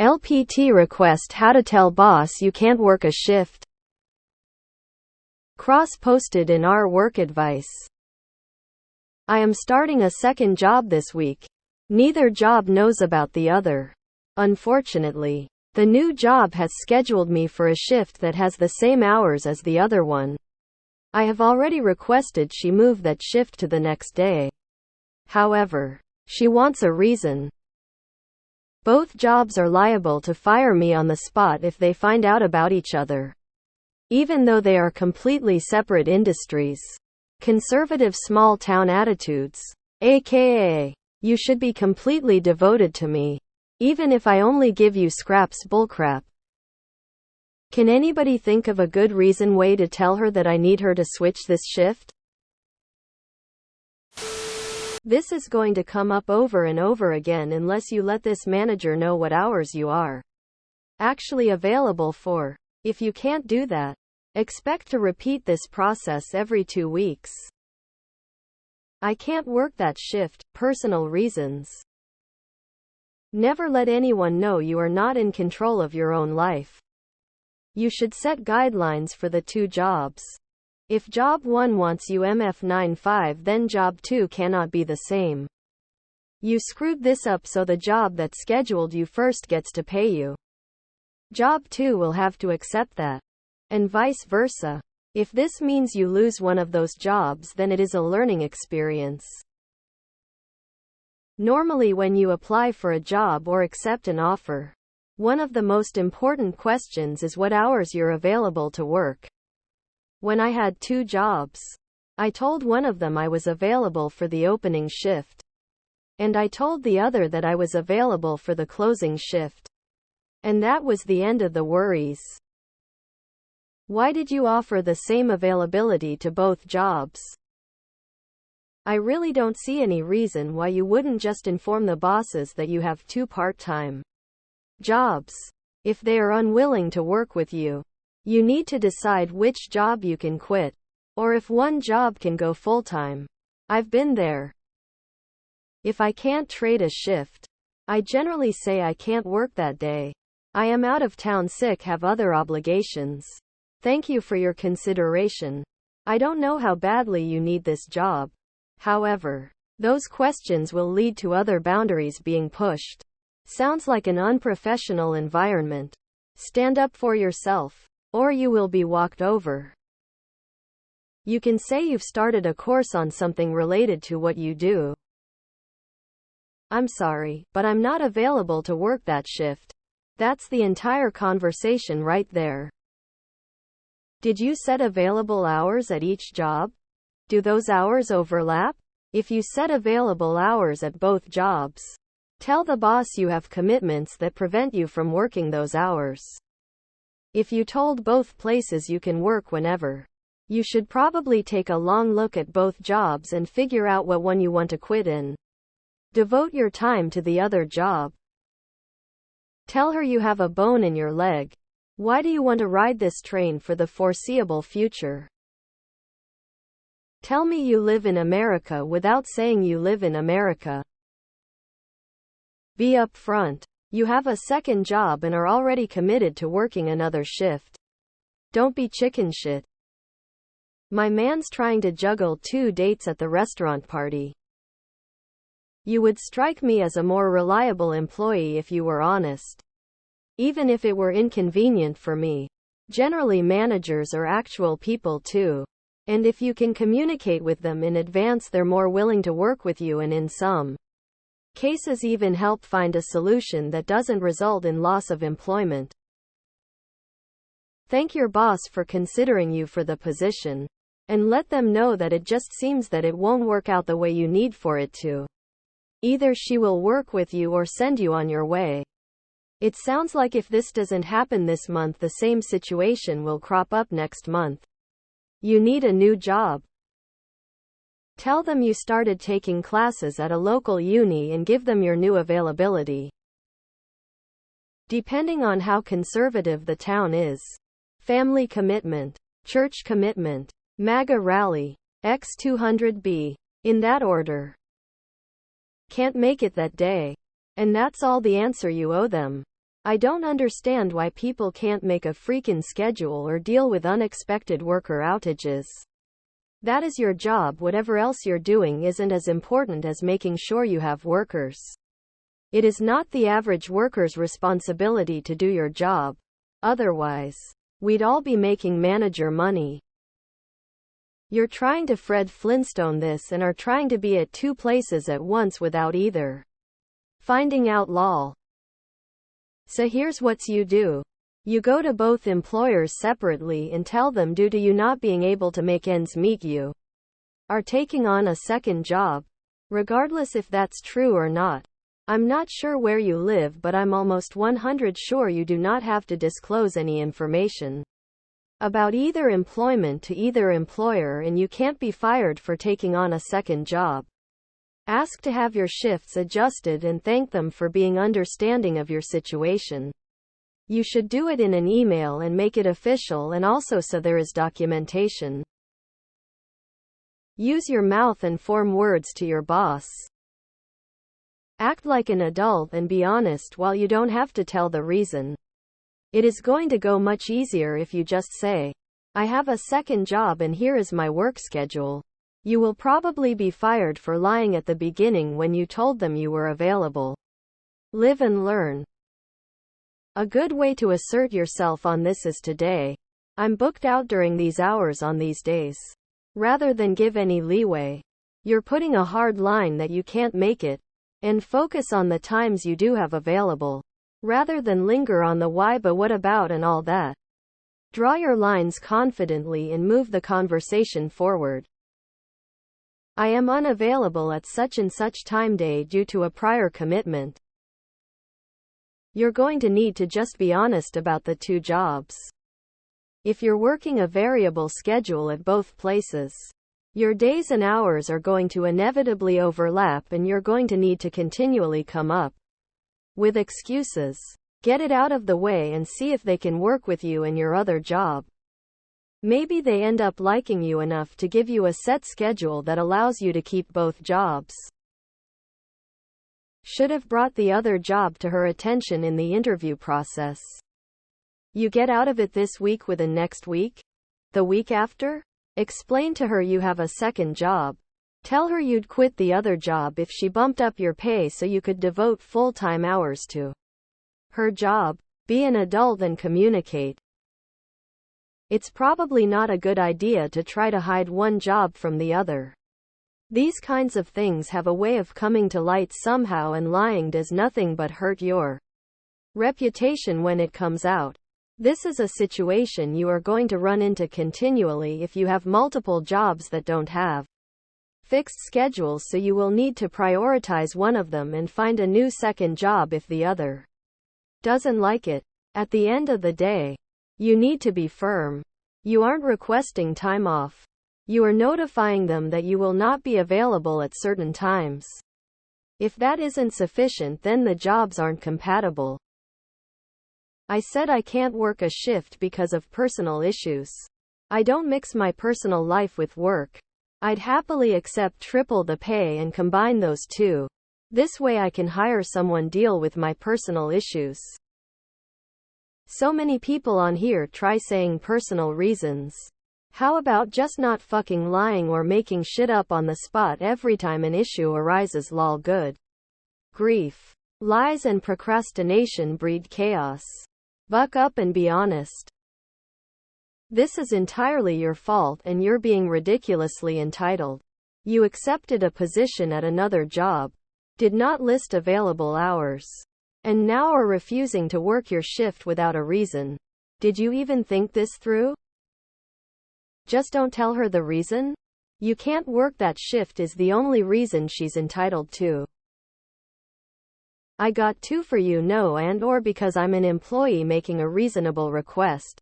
LPT request: how to tell boss you can't work a shift. Cross-posted in our work advice. I am starting a second job this week. Neither job knows about the other. Unfortunately, the new job has scheduled me for a shift that has the same hours as the other one. I have already requested she move that shift to the next day. However, she wants a reason. Both jobs are liable to fire me on the spot if they find out about each other, even though they are completely separate industries. Conservative small-town attitudes. AKA, you should be completely devoted to me, even if I only give you scraps bullcrap. Can anybody think of a good reason way to tell her that I need her to switch this shift? This is going to come up over and over again unless you let this manager know what hours you are actually available for. If you can't do that, expect to repeat this process every 2 weeks. I can't work that shift, personal reasons. Never let anyone know you are not in control of your own life. You should set guidelines for the two jobs. If job 1 wants you MF95, then job 2 cannot be the same. You screwed this up, so the job that scheduled you first gets to pay you. Job 2 will have to accept that. And vice versa. If this means you lose one of those jobs, then it is a learning experience. Normally, when you apply for a job or accept an offer, one of the most important questions is what hours you're available to work. When I had 2 jobs, I told one of them I was available for the opening shift, and I told the other that I was available for the closing shift. And that was the end of the worries. Why did you offer the same availability to both jobs? I really don't see any reason why you wouldn't just inform the bosses that you have 2 part-time jobs. If they are unwilling to work with you, you need to decide which job you can quit, or if one job can go full-time. I've been there. If I can't trade a shift, I generally say I can't work that day. I am out of town sick, have other obligations. Thank you for your consideration. I don't know how badly you need this job. However, those questions will lead to other boundaries being pushed. Sounds like an unprofessional environment. Stand up for yourself, or you will be walked over. You can say you've started a course on something related to what you do. I'm sorry, but I'm not available to work that shift. That's the entire conversation right there. Did you set available hours at each job? Do those hours overlap? If you set available hours at both jobs, tell the boss you have commitments that prevent you from working those hours. If you told both places you can work whenever, you should probably take a long look at both jobs and figure out what one you want to quit in. Devote your time to the other job. Tell her you have a bone in your leg. Why do you want to ride this train for the foreseeable future? Tell me you live in America without saying you live in America. Be upfront. You have a second job and are already committed to working another shift. Don't be chicken shit. My man's trying to juggle 2 dates at the restaurant party. You would strike me as a more reliable employee if you were honest, even if it were inconvenient for me. Generally, managers are actual people too, and if you can communicate with them in advance, they're more willing to work with you and in some cases even help find a solution that doesn't result in loss of employment. Thank your boss for considering you for the position, and let them know that it just seems that it won't work out the way you need for it to. Either she will work with you or send you on your way. It sounds like if this doesn't happen this month, the same situation will crop up next month. You need a new job. Tell them you started taking classes at a local uni and give them your new availability. Depending on how conservative the town is. Family commitment, church commitment, MAGA rally, X200B. In that order. Can't make it that day. And that's all the answer you owe them. I don't understand why people can't make a freaking schedule or deal with unexpected worker outages. That is your job. Whatever else you're doing isn't as important as making sure you have workers. It is not the average worker's responsibility to do your job. Otherwise, we'd all be making manager money. You're trying to Fred Flintstone this and are trying to be at two places at once without either finding out lol. So here's what you do. You go to both employers separately and tell them due to you not being able to make ends meet you are taking on a second job. Regardless if that's true or not. I'm not sure where you live, but I'm almost 100% sure you do not have to disclose any information about either employment to either employer, and you can't be fired for taking on a second job. Ask to have your shifts adjusted and thank them for being understanding of your situation. You should do it in an email and make it official, and also so there is documentation. Use your mouth and form words to your boss. Act like an adult and be honest while you don't have to tell the reason. It is going to go much easier if you just say, I have a second job and here is my work schedule. You will probably be fired for lying at the beginning when you told them you were available. Live and learn. A good way to assert yourself on this is today. I'm booked out during these hours on these days. Rather than give any leeway, you're putting a hard line that you can't make it, and focus on the times you do have available, rather than linger on the why but what about and all that. Draw your lines confidently and move the conversation forward. I am unavailable at such and such time day due to a prior commitment. You're going to need to just be honest about the two jobs. If you're working a variable schedule at both places, your days and hours are going to inevitably overlap and you're going to need to continually come up with excuses. Get it out of the way and see if they can work with you in your other job. Maybe they end up liking you enough to give you a set schedule that allows you to keep both jobs. Should have brought the other job to her attention in the interview process. You get out of it this week within next week? The week after? Explain to her you have a second job. Tell her you'd quit the other job if she bumped up your pay so you could devote full-time hours to her job. Be an adult and communicate. It's probably not a good idea to try to hide one job from the other. These kinds of things have a way of coming to light somehow, and lying does nothing but hurt your reputation when it comes out. This is a situation you are going to run into continually if you have multiple jobs that don't have fixed schedules, so you will need to prioritize one of them and find a new second job if the other doesn't like it. At the end of the day, you need to be firm. You aren't requesting time off. You are notifying them that you will not be available at certain times. If that isn't sufficient, then the jobs aren't compatible. I said I can't work a shift because of personal issues. I don't mix my personal life with work. I'd happily accept triple the pay and combine those two. This way I can hire someone deal with my personal issues. So many people on here try saying personal reasons. How about just not fucking lying or making shit up on the spot every time an issue arises? Lol. Good grief. Lies and procrastination breed chaos. Buck up and be honest. This is entirely your fault and you're being ridiculously entitled. You accepted a position at another job, did not list available hours, and now are refusing to work your shift without a reason. Did you even think this through? Just don't tell her the reason. You can't work that shift is the only reason she's entitled to. I got two for you, no, and or because I'm an employee making a reasonable request.